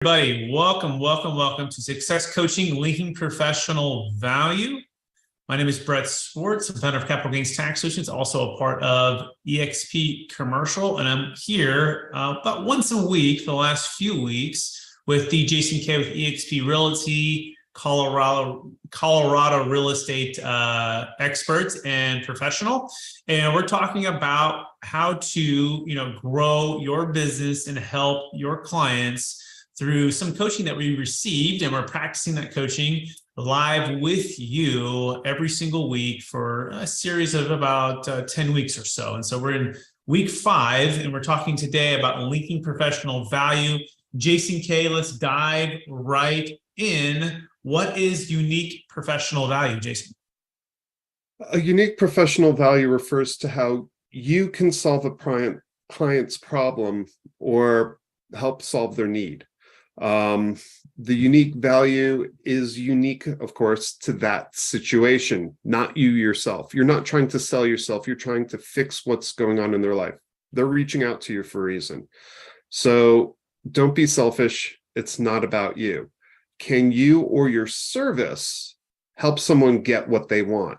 Everybody, welcome to Success Coaching, Linking Professional Value. My name is Brett Swarts, I'm founder of Capital Gains Tax Solutions, also a part of EXP Commercial, and I'm here about once a week for the last few weeks with Jason K with EXP Realty, Colorado real estate expert and professional, and we're talking about how to grow your business and help your clients through some coaching that we received, and we're practicing that coaching live with you every single week for a series of about 10 weeks or so. And so we're in week 5, and we're talking today about linking professional value. Jason K, let's dive right in. What is unique professional value, Jason? A unique professional value refers to how you can solve a client's problem or help solve their need. The unique value is unique, of course, to that situation, not you yourself. You're not trying to sell yourself. You're trying to fix what's going on in their life. They're reaching out to you for a reason. So don't be selfish. It's not about you. Can you or your service help someone get what they want?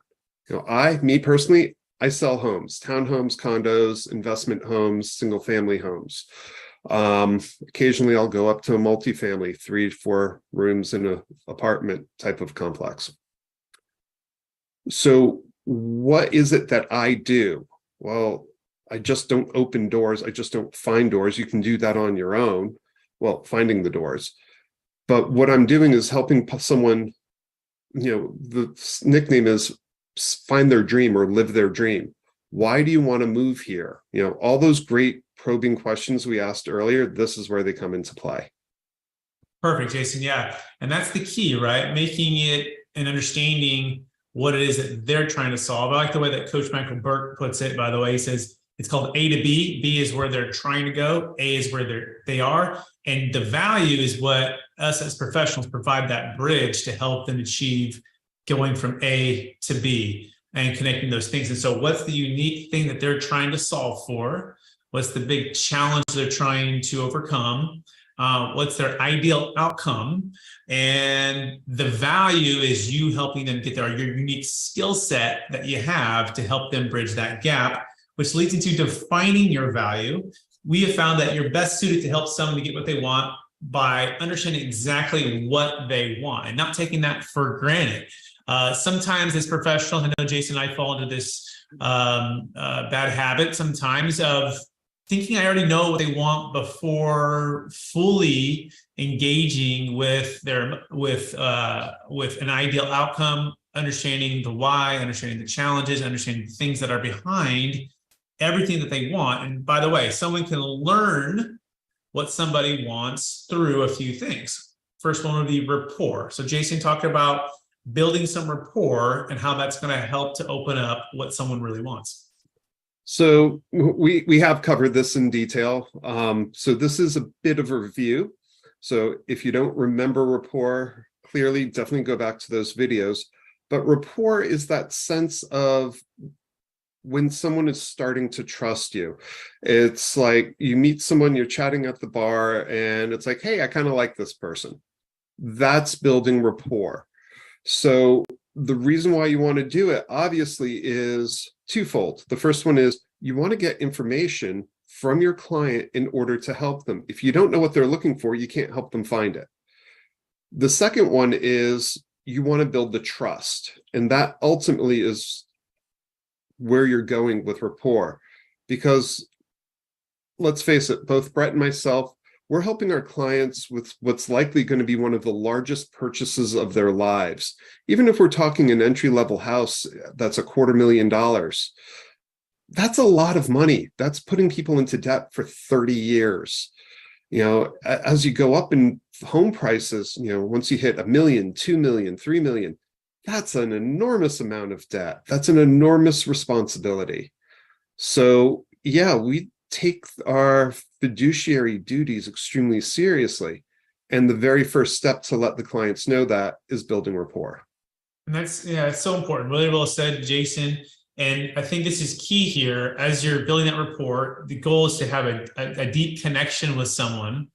Me personally, I sell homes, townhomes, condos, investment homes, single family homes. Occasionally I'll go up to a multifamily, 3 to 4 rooms in an apartment type of complex. So what is it that I do? Well, I just don't open doors. I just don't find doors. You can do that on your own. Well, finding the doors. But what I'm doing is helping someone, the nickname is find their dream or live their dream. Why do you want to move here? All those great probing questions we asked earlier, this is where they come into play. Perfect, Jason. Yeah. And that's the key, right? Making it and understanding what it is that they're trying to solve. I like the way that Coach Michael Burke puts it, by the way. He says it's called A to B. B is where they're trying to go. A is where they are. And the value is what us as professionals provide that bridge to help them achieve going from A to B and connecting those things. And so what's the unique thing that they're trying to solve for? What's the big challenge they're trying to overcome? What's their ideal outcome? And the value is you helping them get there, your unique skill set that you have to help them bridge that gap, which leads into defining your value. We have found that you're best suited to help someone to get what they want by understanding exactly what they want and not taking that for granted. Sometimes as professionals, I know Jason and I fall into this bad habit sometimes of thinking I already know what they want before fully engaging with an ideal outcome, understanding the why, understanding the challenges, understanding the things that are behind everything that they want. And by the way, someone can learn what somebody wants through a few things. First one would be rapport. So Jason talked about building some rapport and how that's going to help to open up what someone really wants. So we have covered this in detail. So this is a bit of a review. So if you don't remember rapport clearly, definitely go back to those videos. But rapport is that sense of when someone is starting to trust you. It's like you meet someone, you're chatting at the bar, and it's like, hey, I kind of like this person. That's building rapport. So the reason why you want to do it, obviously, is twofold. The first one is you want to get information from your client in order to help them. If you don't know what they're looking for, you can't help them find it. The second one is you want to build the trust. And that ultimately is where you're going with rapport. Because let's face it, both Brett and myself, we're helping our clients with what's likely going to be one of the largest purchases of their lives. Even if we're talking an entry-level house that's $250,000, that's a lot of money. That's putting people into debt for 30 years. As you go up in home prices, once you hit $1 million, $2 million, $3 million, that's an enormous amount of debt. That's an enormous responsibility. So yeah, we take our fiduciary duties extremely seriously. And the very first step to let the clients know that is building rapport. And it's so important. Really well said, Jason. And I think this is key here. As you're building that rapport, the goal is to have a deep connection with someone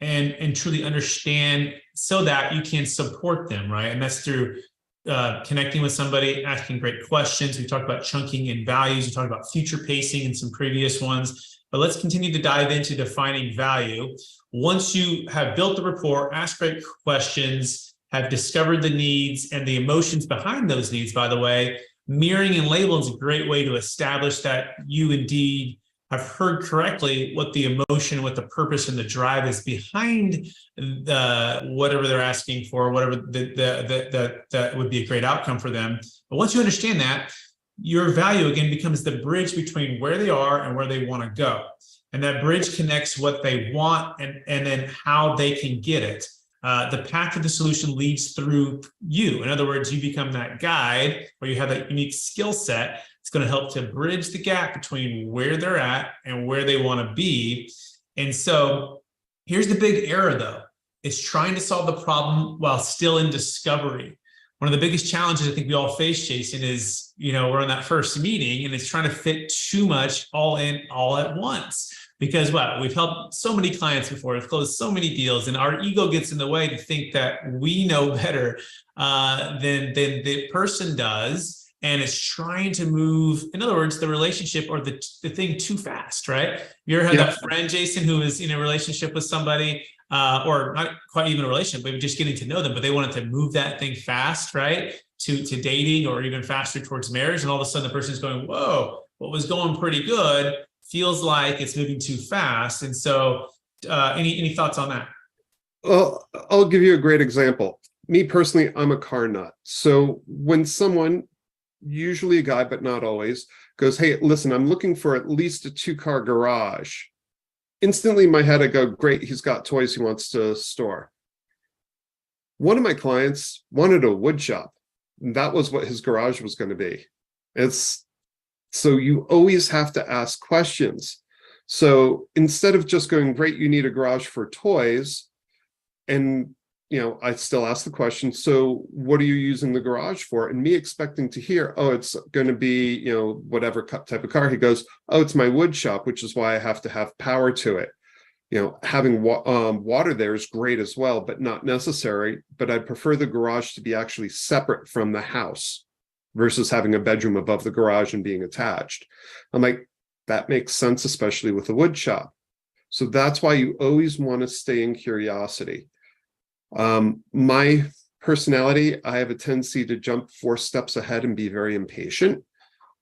and truly understand so that you can support them, right? And that's through connecting with somebody, asking great questions. We talked about chunking and values. We talked about future pacing in some previous ones, but let's continue to dive into defining value. Once you have built the rapport, ask great questions, have discovered the needs and the emotions behind those needs, by the way, mirroring and labeling is a great way to establish that you indeed have heard correctly what the emotion, what the purpose and the drive is behind whatever they're asking for, whatever that would be a great outcome for them. But once you understand that, your value again becomes the bridge between where they are and where they want to go. And that bridge connects what they want and then how they can get it. The path to the solution leads through you. In other words, you become that guide where you have that unique skill set. It's going to help to bridge the gap between where they're at and where they want to be. And so here's the big error, though. It's trying to solve the problem while still in discovery. One of the biggest challenges I think we all face, Jason, is, we're on that first meeting and it's trying to fit too much all in all at once. Because we've helped so many clients before, we've closed so many deals, and our ego gets in the way to think that we know better than the person does. And it's trying to move, in other words, the relationship or the thing too fast, right? You ever had that friend, Jason, who is in a relationship with somebody, or not quite even a relationship, but just getting to know them, but they wanted to move that thing fast, right? To dating or even faster towards marriage. And all of a sudden the person's going, whoa, what was going pretty good feels like it's moving too fast. And so any thoughts on that? Well, I'll give you a great example. Me personally, I'm a car nut. So when someone, usually a guy, but not always, goes, hey, listen, I'm looking for at least a 2-car garage. Instantly in my head, I go, great, he's got toys he wants to store. One of my clients wanted a wood shop. And that was what his garage was going to be. So you always have to ask questions. So instead of just going, great, you need a garage for toys, and I still ask the question, so what are you using the garage for? And me expecting to hear, oh, it's going to be, whatever type of car. He goes, oh, it's my wood shop, which is why I have to have power to it. Having water there is great as well, but not necessary. But I'd prefer the garage to be actually separate from the house versus having a bedroom above the garage and being attached. I'm like, that makes sense, especially with a wood shop. So that's why you always want to stay in curiosity. My personality, I have a tendency to jump 4 steps ahead and be very impatient.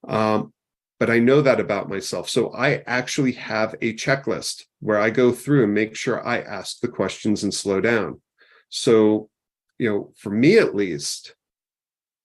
But I know that about myself. So I actually have a checklist where I go through and make sure I ask the questions and slow down. So, for me at least,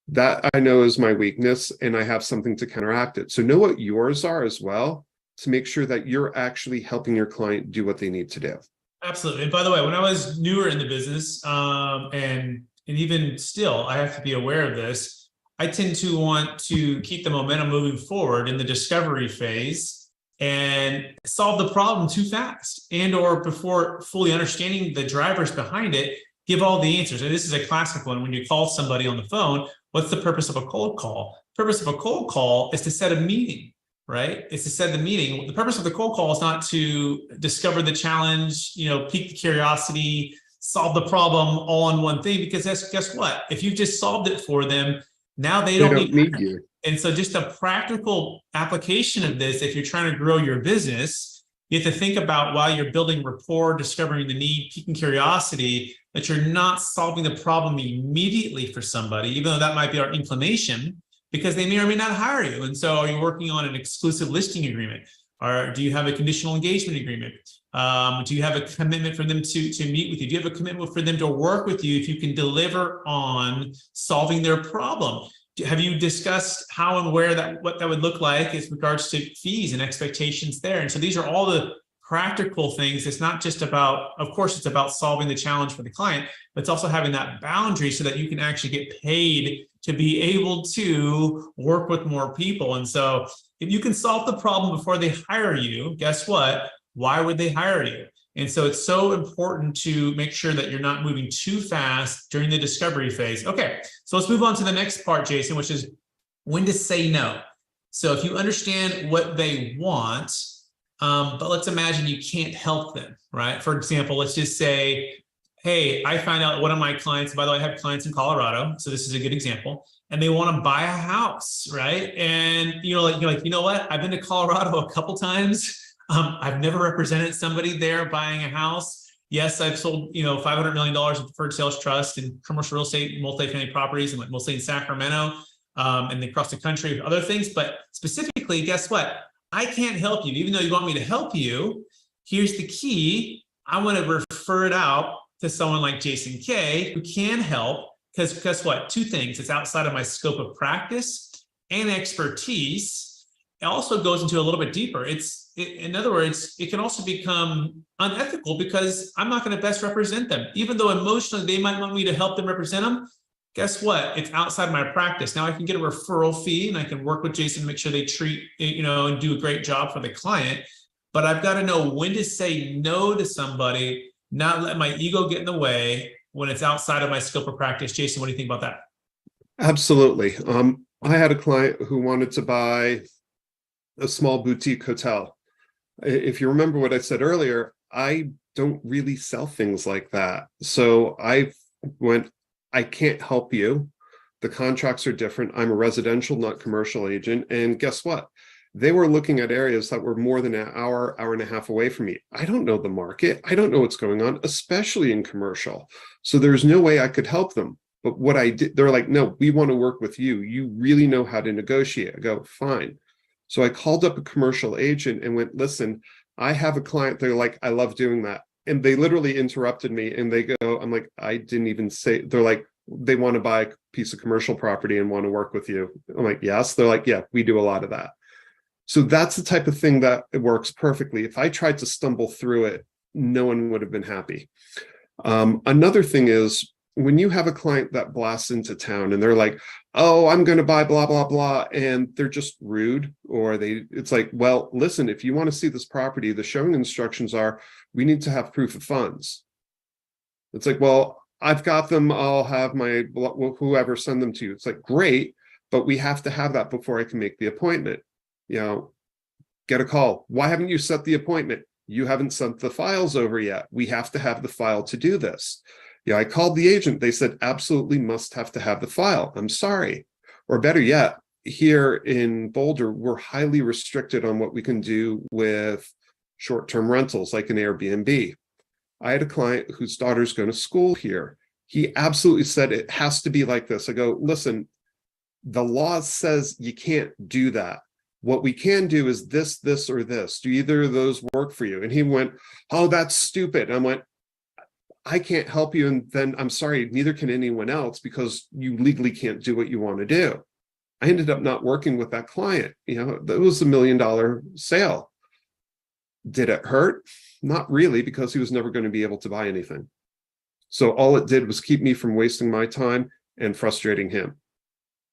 that I know is my weakness, and I have something to counteract it. So know what yours are as well, to make sure that you're actually helping your client do what they need to do. Absolutely. And by the way, when I was newer in the business, and even still, I have to be aware of this, I tend to want to keep the momentum moving forward in the discovery phase and solve the problem too fast, and or before fully understanding the drivers behind it, give all the answers. And this is a classic one. When you call somebody on the phone, what's the purpose of a cold call? The purpose of a cold call is to set a meeting, right? It's to set the meeting. The purpose of the cold call is not to discover the challenge, pique the curiosity, solve the problem all in one thing, because guess what? If you've just solved it for them, now they don't need you. And so just a practical application of this, if you're trying to grow your business, you have to think about, while you're building rapport, discovering the need, piquing curiosity, that you're not solving the problem immediately for somebody, even though that might be our inclination, because they may or may not hire you. And so are you working on an exclusive listing agreement? Or do you have a conditional engagement agreement? Do you have a commitment for them to meet with you? Do you have a commitment for them to work with you if you can deliver on solving their problem? Have you discussed how and where what that would look like as regards to fees and expectations there? And so these are all the practical things. It's not just about, of course, it's about solving the challenge for the client, but it's also having that boundary so that you can actually get paid to be able to work with more people. And so if you can solve the problem before they hire you, guess what? Why would they hire you? And so it's so important to make sure that you're not moving too fast during the discovery phase. Okay, so let's move on to the next part, Jason, which is when to say no. So if you understand what they want, But let's imagine you can't help them, right? For example, let's just say, hey, I find out one of my clients, by the way, I have clients in Colorado, so this is a good example, and they want to buy a house, right? And you're like, you know what? I've been to Colorado a couple times. I've never represented somebody there buying a house. Yes, I've sold, $500 million of deferred sales trust and commercial real estate, multifamily properties, and mostly in Sacramento, and across the country with other things. But specifically, guess what? I can't help you, even though you want me to help you. Here's the key. I want to refer it out to someone like Jason K, who can help, because guess what? Two things. It's outside of my scope of practice and expertise. It also goes into a little bit deeper. In other words, it can also become unethical because I'm not going to best represent them. Even though emotionally they might want me to help them represent them, guess what? It's outside my practice. Now I can get a referral fee and I can work with Jason to make sure they treat, and do a great job for the client. But I've got to know when to say no to somebody, not let my ego get in the way when it's outside of my scope of practice. Jason, what do you think about that? Absolutely. I had a client who wanted to buy a small boutique hotel. If you remember what I said earlier, I don't really sell things like that. So I can't help you. The contracts are different. I'm a residential, not commercial agent. And guess what? They were looking at areas that were more than an hour and a half away from me. I don't know the market. I don't know what's going on, especially in commercial. So there's no way I could help them. But what I did, they're like, no, we want to work with you. You really know how to negotiate. I go, fine. So I called up a commercial agent and went, listen, I have a client. They're like, I love doing that. And they literally interrupted me and they go, I'm like, I didn't even say, they're like, they want to buy a piece of commercial property and want to work with you. I'm like, yes. They're like, yeah, we do a lot of that. So that's the type of thing that it works perfectly. If I tried to stumble through it, no one would have been happy. Another thing is when you have a client that blasts into town and they're like, oh, I'm going to buy blah, blah, blah, and they're just rude, or it's like, well, listen, if you want to see this property, the showing instructions are, we need to have proof of funds. It's like, well, I've got them. I'll have my whoever send them to you. It's like, great, but we have to have that before I can make the appointment. Get a call. Why haven't you set the appointment? You haven't sent the files over yet. We have to have the file to do this. I called the agent. They said, absolutely must have to have the file. I'm sorry. Or better yet, here in Boulder, we're highly restricted on what we can do with short-term rentals, like an Airbnb. I had a client whose daughter's going to school here. He absolutely said it has to be like this. I go, listen, the law says you can't do that. What we can do is this, this, or this. Do either of those work for you? And he went, oh, that's stupid. I went, I can't help you. And then I'm sorry, neither can anyone else because you legally can't do what you want to do. I ended up not working with that client. That was $1 million sale. Did it hurt? Not really, because he was never going to be able to buy anything. So all it did was keep me from wasting my time and frustrating him.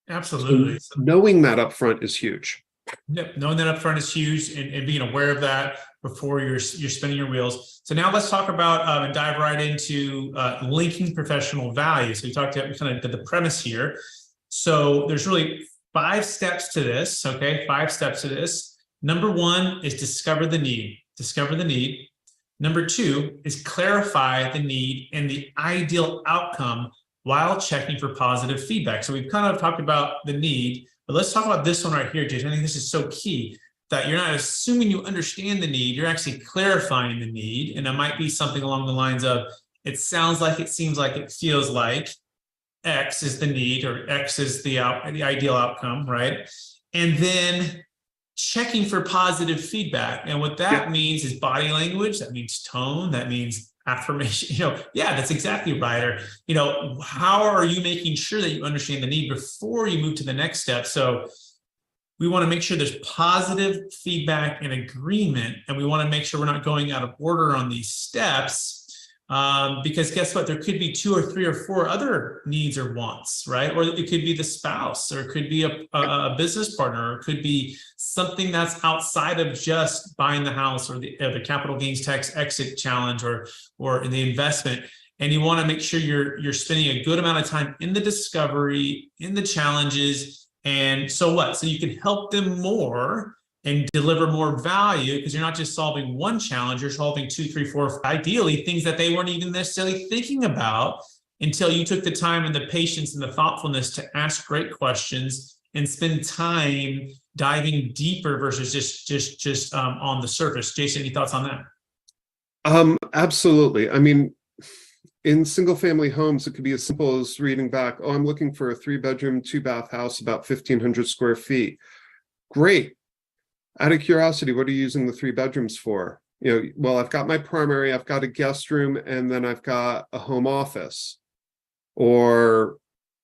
Absolutely. So knowing that up front is huge. Yep, knowing that upfront is huge, and being aware of that before you're spinning your wheels. So now let's talk about and dive right into linking professional value. So we kind of did the premise here. So there's really 5 steps to this. Okay, 5 steps to this. Number 1 is discover the need. Discover the need. Number 2 is clarify the need and the ideal outcome while checking for positive feedback. So we've kind of talked about the need. But let's talk about this one right here, Jason. I think this is so key, that you're not assuming you understand the need, you're actually clarifying the need. And it might be something along the lines of, it sounds like, it seems like, it feels like X is the need, or X is the ideal outcome, right? And then checking for positive feedback. And what that means is body language, that means tone, that means affirmation. Yeah, that's exactly right. Or, how are you making sure that you understand the need before you move to the next step? So we want to make sure there's positive feedback and agreement, and we want to make sure we're not going out of order on these steps, because guess what? There could be 2 or 3 or 4 other needs or wants, right? Or it could be the spouse, or it could be a business partner, or it could be something that's outside of just buying the house, or the capital gains tax exit challenge, or in the investment. And you want to make sure you're spending a good amount of time in the discovery, in the challenges. And so what? So you can help them more and deliver more value, because you're not just solving one challenge, you're solving two, three, four, ideally things that they weren't even necessarily thinking about until you took the time and the patience and the thoughtfulness to ask great questions and spend time diving deeper versus just on the surface. Jason, any thoughts on that? Absolutely. I mean, in single family homes, it could be as simple as reading back, oh, I'm looking for a 3-bedroom, 2-bath house, about 1,500 square feet. Great. Out of curiosity, what are you using the 3 bedrooms for? Well, I've got my primary, I've got a guest room, and then I've got a home office or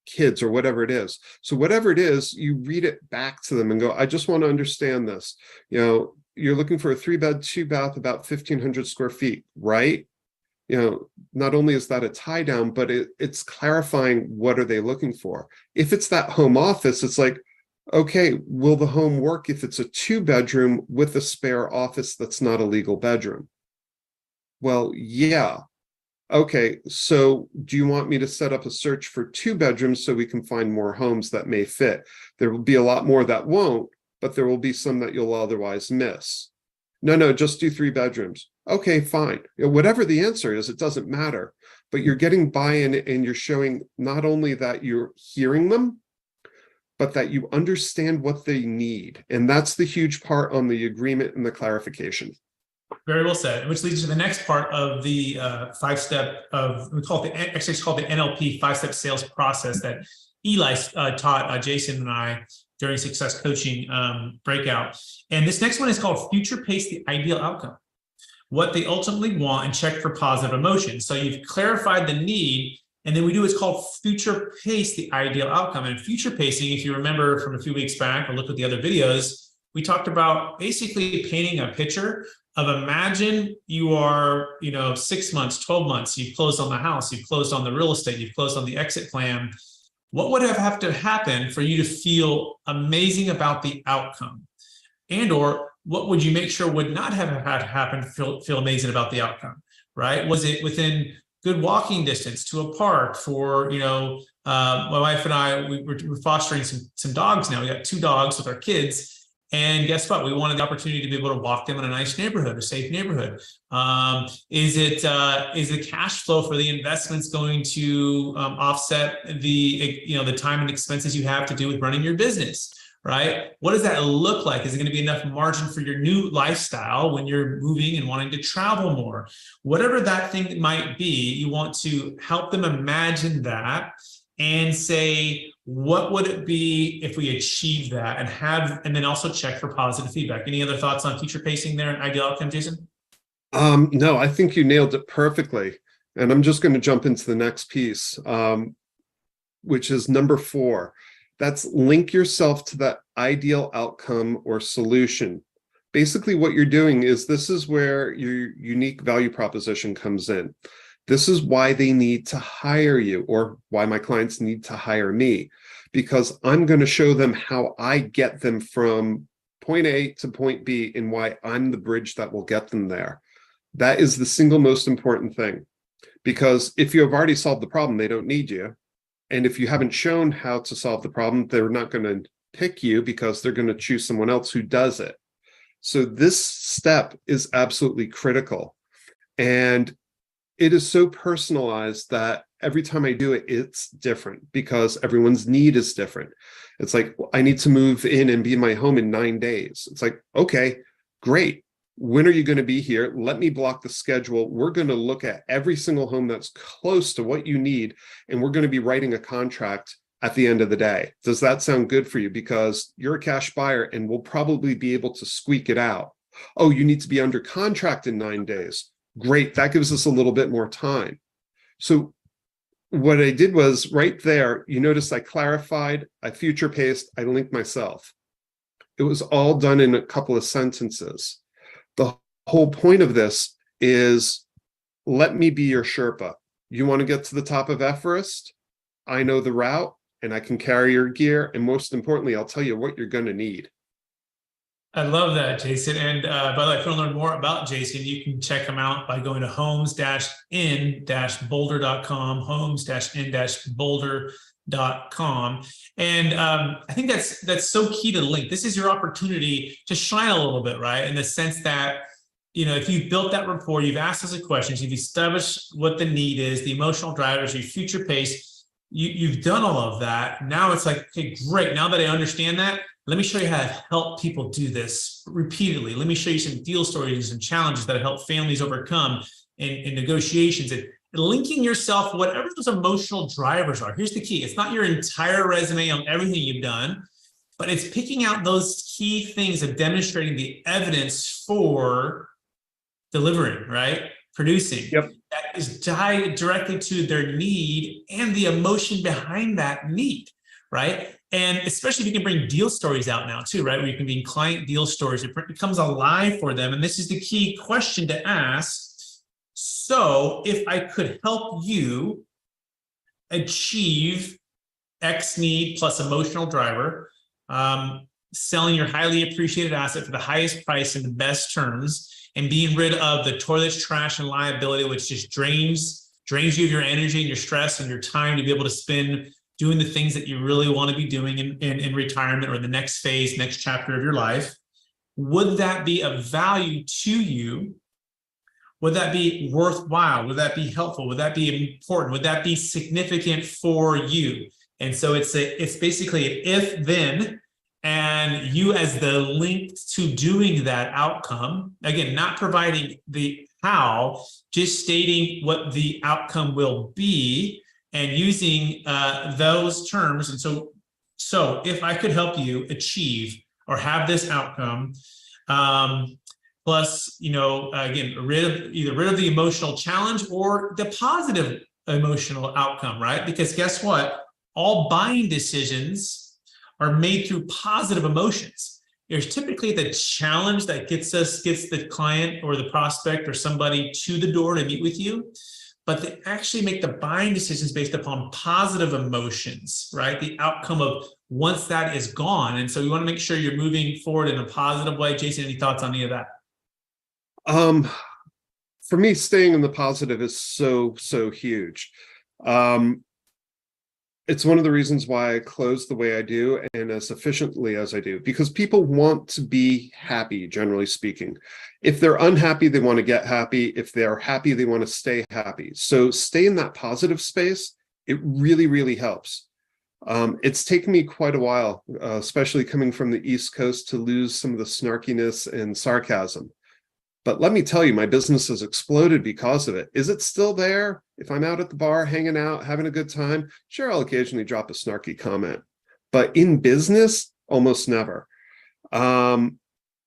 kids or whatever it is. So whatever it is, you read it back to them and go, I just want to understand this. You're looking for a 3-bed, 2-bath, about 1,500 square feet, right? Not only is that a tie down, but it's clarifying what are they looking for. If it's that home office, it's like, okay, will the home work if it's a 2-bedroom with a spare office that's not a legal bedroom? Well, yeah. Okay, so do you want me to set up a search for 2 bedrooms so we can find more homes that may fit? There will be a lot more that won't, but there will be some that you'll otherwise miss. No, just do 3 bedrooms. Okay, fine. Whatever the answer is, it doesn't matter. But you're getting buy-in and you're showing not only that you're hearing them, but that you understand what they need. And that's the huge part on the agreement and the clarification. Very well said, which leads to the next part of the 5-step of, we call it actually it's called the NLP 5-step sales process that Eli taught Jason and I during Success Coaching breakout. And this next one is called Future Pace the Ideal Outcome. What they ultimately want, and check for positive emotion. So you've clarified the need, and then we do what's called future pace the ideal outcome. And future pacing, if you remember from a few weeks back or look at the other videos, we talked about basically painting a picture of, imagine you are, 6 months, 12 months, you've closed on the house, you've closed on the real estate, you've closed on the exit plan. What would have to happen for you to feel amazing about the outcome? And or what would you make sure would not have had to happen to feel amazing about the outcome, right? Was it within good walking distance to a park for, my wife and I, we're fostering some dogs now. We got 2 dogs with our kids. And guess what? We wanted the opportunity to be able to walk them in a nice neighborhood, a safe neighborhood. Is the cash flow for the investments going to offset the time and expenses you have to do with running your business? Right? What does that look like? Is it going to be enough margin for your new lifestyle when you're moving and wanting to travel more? Whatever that thing might be, you want to help them imagine that and say, what would it be if we achieve that, and then also check for positive feedback. Any other thoughts on future pacing there and ideal outcome, Jason? No, I think you nailed it perfectly. And I'm just going to jump into the next piece, which is number 4. That's link yourself to that ideal outcome or solution. Basically, what you're doing is, this is where your unique value proposition comes in. This is why they need to hire you, or why my clients need to hire me, because I'm going to show them how I get them from point A to point B and why I'm the bridge that will get them there. That is the single most important thing, because if you have already solved the problem, they don't need you. And if you haven't shown how to solve the problem, they're not going to pick you, because they're going to choose someone else who does it. So this step is absolutely critical. And it is so personalized that every time I do it, it's different, because everyone's need is different. It's like, I need to move in and be in my home in 9 days. It's like, okay, great. When are you going to be here? Let me block the schedule. We're going to look at every single home that's close to what you need, and we're going to be writing a contract at the end of the day. Does that sound good for you? Because you're a cash buyer and we'll probably be able to squeak it out. Oh, you need to be under contract in 9 days. Great. That gives us a little bit more time. So what I did was, right there, you notice I clarified, I future paced, I linked myself. It was all done in a couple of sentences. The whole point of this is, let me be your Sherpa. You want to get to the top of Everest? I know the route and I can carry your gear. And most importantly, I'll tell you what you're going to need. I love that, Jason. And by the way, if you want to learn more about Jason, you can check him out by going to homes-in-boulder.com, homes-in-boulder.com. And I think that's so key to the link. This is your opportunity to shine a little bit, right? In the sense that, if you've built that rapport, you've asked us the questions, you've established what the need is, the emotional drivers, your future pace, you've done all of that. Now it's like, okay, great. Now that I understand that, let me show you how to help people do this repeatedly. Let me show you some deal stories and challenges that have helped families overcome in negotiations, and linking yourself, whatever those emotional drivers are. Here's the key. It's not your entire resume on everything you've done, but it's picking out those key things of demonstrating the evidence for delivering, right? Producing. Yep. That is tied directly to their need and the emotion behind that need, right? And especially if you can bring deal stories out now too, right? Where you can be client deal stories, it becomes alive for them. And this is the key question to ask. So if I could help you achieve X need plus emotional driver, selling your highly appreciated asset for the highest price and the best terms, and being rid of the toilets, trash, and liability, which just drains you of your energy and your stress and your time to be able to spend doing the things that you really want to be doing in retirement or the next phase, next chapter of your life. Would that be of value to you? Would that be worthwhile? Would that be helpful? Would that be important? Would that be significant for you? And so it's basically an if then, and you as the link to doing that outcome. Again, not providing the how, just stating what the outcome will be and using those terms. And so if I could help you achieve or have this outcome, plus, again, rid of the emotional challenge or the positive emotional outcome, right? Because guess what? All buying decisions are made through positive emotions. There's typically the challenge that gets the client or the prospect or somebody to the door to meet with you, but they actually make the buying decisions based upon positive emotions, right? The outcome of once that is gone. And so we want to make sure you're moving forward in a positive way. Jason, any thoughts on any of that? For me, staying in the positive is so huge. It's one of the reasons why I close the way I do and as efficiently as I do, because people want to be happy, generally speaking. If they're unhappy, they want to get happy. If they're happy, they want to stay happy. So stay in that positive space. It really, really helps. It's taken me quite a while, especially coming from the East Coast, to lose some of the snarkiness and sarcasm. But let me tell you, my business has exploded because of it. Is it still there? If I'm out at the bar, hanging out, having a good time, sure, I'll occasionally drop a snarky comment. But in business, almost never. A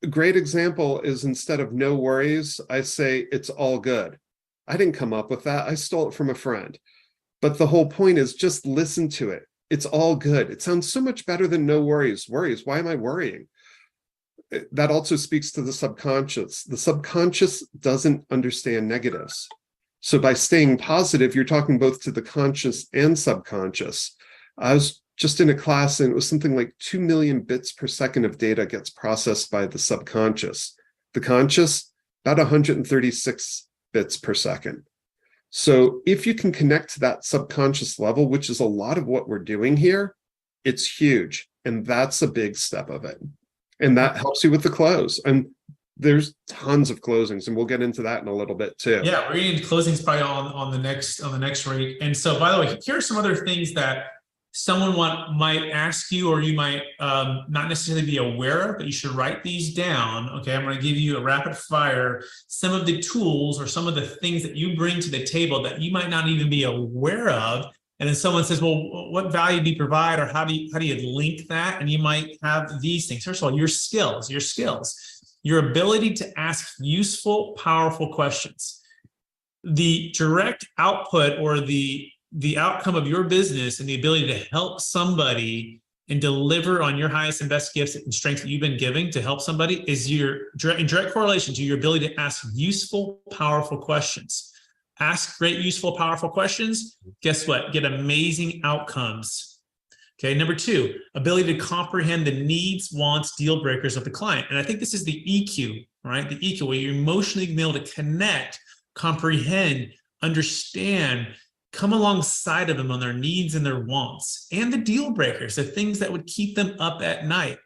great example is, instead of no worries, I say it's all good. I didn't come up with that. I stole it from a friend. But the whole point is just listen to it. It's all good. It sounds so much better than no worries. Worries, why am I worrying? That also speaks to the subconscious. The subconscious doesn't understand negatives. So by staying positive, you're talking both to the conscious and subconscious. I was just in a class, and it was something like 2 million bits per second of data gets processed by the subconscious. The conscious, about 136 bits per second. So if you can connect to that subconscious level, which is a lot of what we're doing here, it's huge. And that's a big step of it. And that helps you with the close. And there's tons of closings, and we'll get into that in a little bit too. Yeah, we're getting into closings probably on the next rate. And so, by the way, here are some other things that someone might ask you, or you might not necessarily be aware of, but you should write these down. Okay, I'm going to give you a rapid fire, some of the tools or some of the things that you bring to the table that you might not even be aware of. And then someone says, well, what value do you provide, or how do you link that? And you might have these things. First of all, your skills, your ability to ask useful, powerful questions. The direct output or the outcome of your business and the ability to help somebody and deliver on your highest and best gifts and strengths that you've been giving to help somebody is in direct correlation to your ability to ask useful, powerful questions. Ask great, useful, powerful questions. Guess what? Get amazing outcomes. Okay. Number two, ability to comprehend the needs, wants, deal breakers of the client. And I think this is the EQ, right? The EQ, where you're emotionally able to connect, comprehend, understand, come alongside of them on their needs and their wants, and the deal breakers, the things that would keep them up at night.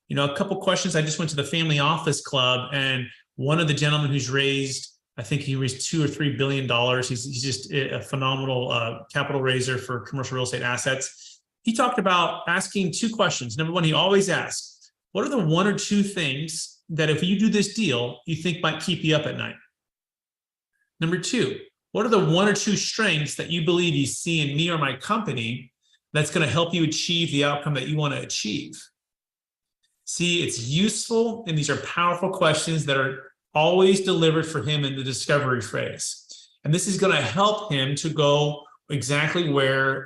You know, a couple questions. I just went to the family office club, and one of the gentlemen who's raised, I think he raised $2 or $3 billion. He's just a phenomenal capital raiser for commercial real estate assets. He talked about asking two questions. Number one, he always asks, what are the one or two things that if you do this deal, you think might keep you up at night? Number two, what are the one or two strengths that you believe you see in me or my company that's going to help you achieve the outcome that you want to achieve? See, it's useful, and these are powerful questions that are always delivered for him in the discovery phase. And this is going to help him to go exactly where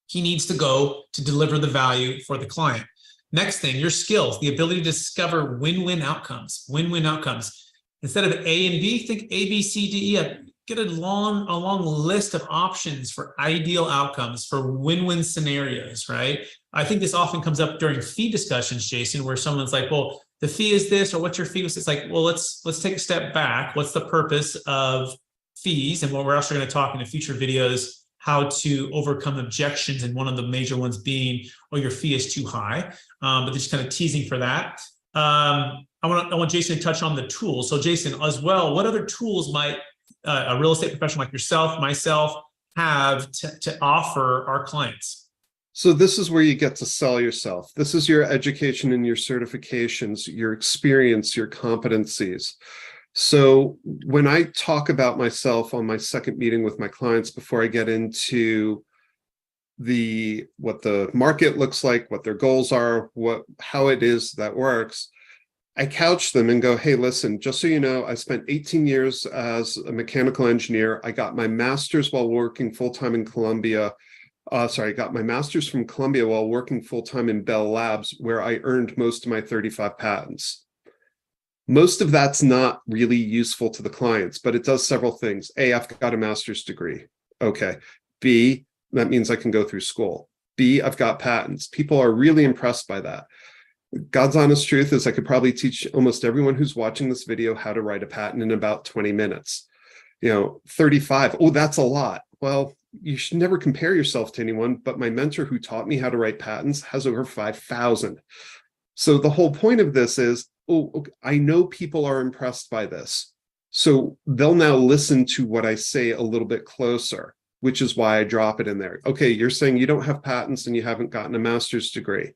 he needs to go to deliver the value for the client. Next thing, your skills, the ability to discover win-win outcomes, win-win outcomes. Instead of A and B, think A, B, C, D, E. Get a long list of options for ideal outcomes, for win-win scenarios, right? I think this often comes up during fee discussions, Jason, where someone's like, well, the fee is this, or what's your fee? It's like, well, let's take a step back. What's the purpose of fees? And what we're also going to talk in the future videos, how to overcome objections, and one of the major ones being, oh, your fee is too high. But just kind of teasing for that. I want Jason to touch on the tools. So Jason, as well, what other tools might a real estate professional like yourself, myself, have to offer our clients? So this is where you get to sell yourself. This is your education and your certifications, your experience, your competencies. So when I talk about myself on my second meeting with my clients, before I get into what the market looks like, what their goals are, how it is that works, I couch them and go, hey, listen, just so you know, I spent 18 years as a mechanical engineer. I got my master's while working full-time in Columbia. I got my master's from Columbia while working full-time in Bell Labs, where I earned most of my 35 patents. Most of that's not really useful to the clients, but it does several things. A, I've got a master's degree. Okay. B, that means I can go through school. B, I've got patents. People are really impressed by that. God's honest truth is I could probably teach almost everyone who's watching this video how to write a patent in about 20 minutes. 35. Oh, that's a lot. Well, you should never compare yourself to anyone, but my mentor who taught me how to write patents has over 5,000. So the whole point of this is, I know people are impressed by this. So they'll now listen to what I say a little bit closer, which is why I drop it in there. Okay, you're saying you don't have patents and you haven't gotten a master's degree.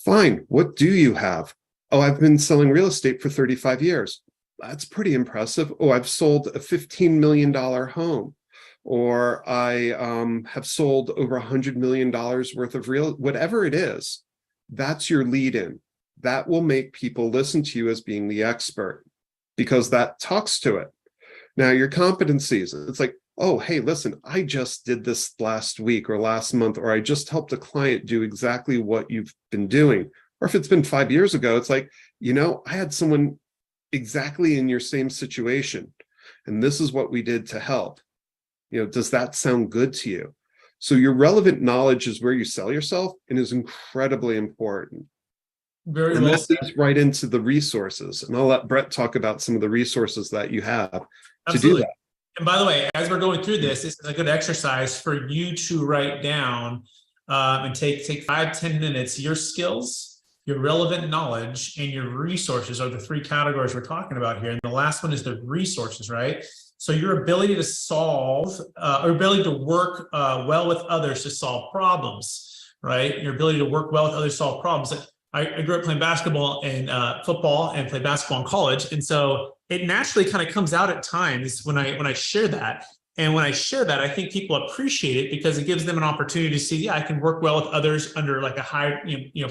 Fine. What do you have? Oh, I've been selling real estate for 35 years. That's pretty impressive. Oh, I've sold a $15 million home, or I have sold over $100 million worth of whatever it is. That's your lead in. That will make people listen to you as being the expert, because that talks to it. Now, your competencies, it's like, oh, hey, listen, I just did this last week or last month, or I just helped a client do exactly what you've been doing. Or if it's been 5 years ago, it's like, I had someone exactly in your same situation, and this is what we did to help. Does that sound good to you? So your relevant knowledge is where you sell yourself and is incredibly important. Very and well that said. leads right into the resources. And I'll let Brett talk about some of the resources that you have Absolutely. to do that. And by the way, as we're going through this is a good exercise for you to write down and take 5-10 minutes. Your skills, your relevant knowledge, and your resources are the three categories we're talking about here. And the last one is the resources, right? So your ability to solve or ability to work well with others to solve problems, right? Your ability to work well with others to solve problems. I grew up playing basketball and football, and played basketball in college. And so it naturally kind of comes out at times when I share that. And when I share that, I think people appreciate it because it gives them an opportunity to see, yeah, I can work well with others under like a high,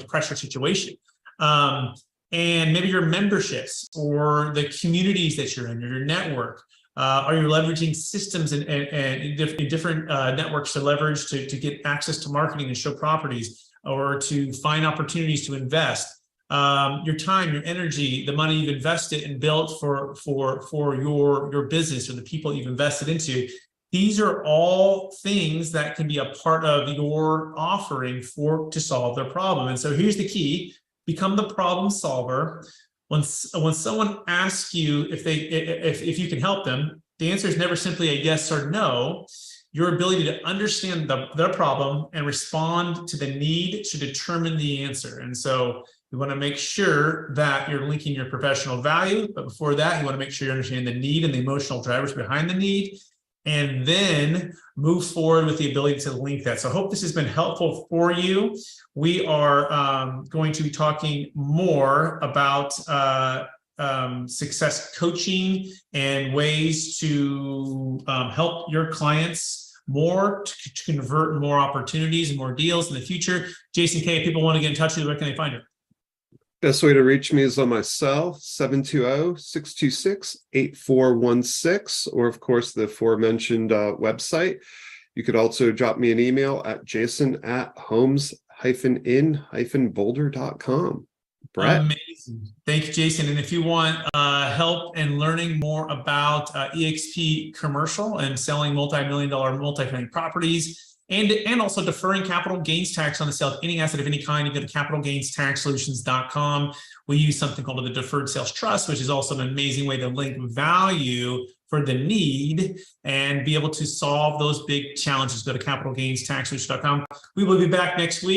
pressure situation. And maybe your memberships or the communities that you're in, or your network. Are you leveraging systems and different networks to leverage to get access to marketing and show properties, or to find opportunities to invest? Your time, your energy, the money you've invested and built for your business, or the people you've invested into. These are all things that can be a part of your offering to solve their problem. And so here's the key: become the problem solver. When someone asks you if you can help them, the answer is never simply a yes or no. Your ability to understand their problem and respond to the need should determine the answer. And so you want to make sure that you're linking your professional value, but before that, you want to make sure you understand the need and the emotional drivers behind the need, and then move forward with the ability to link that. So I hope this has been helpful for you. We are going to be talking more about success coaching and ways to help your clients more to convert more opportunities and more deals in the future. Jason K, if people want to get in touch with you, where can they find you? Best way to reach me is on my cell, 720-626-8416, or of course, the aforementioned website. You could also drop me an email at jason@homes-in-boulder.com. Brett? Amazing. Thank you, Jason. And if you want help in learning more about EXP commercial and selling multi-million-dollar multifamily properties, and also deferring capital gains tax on the sale of any asset of any kind, you go to capitalgainstaxsolutions.com. We use something called the Deferred Sales Trust, which is also an amazing way to link value for the need and be able to solve those big challenges. Go to capitalgainstaxsolutions.com. We will be back next week.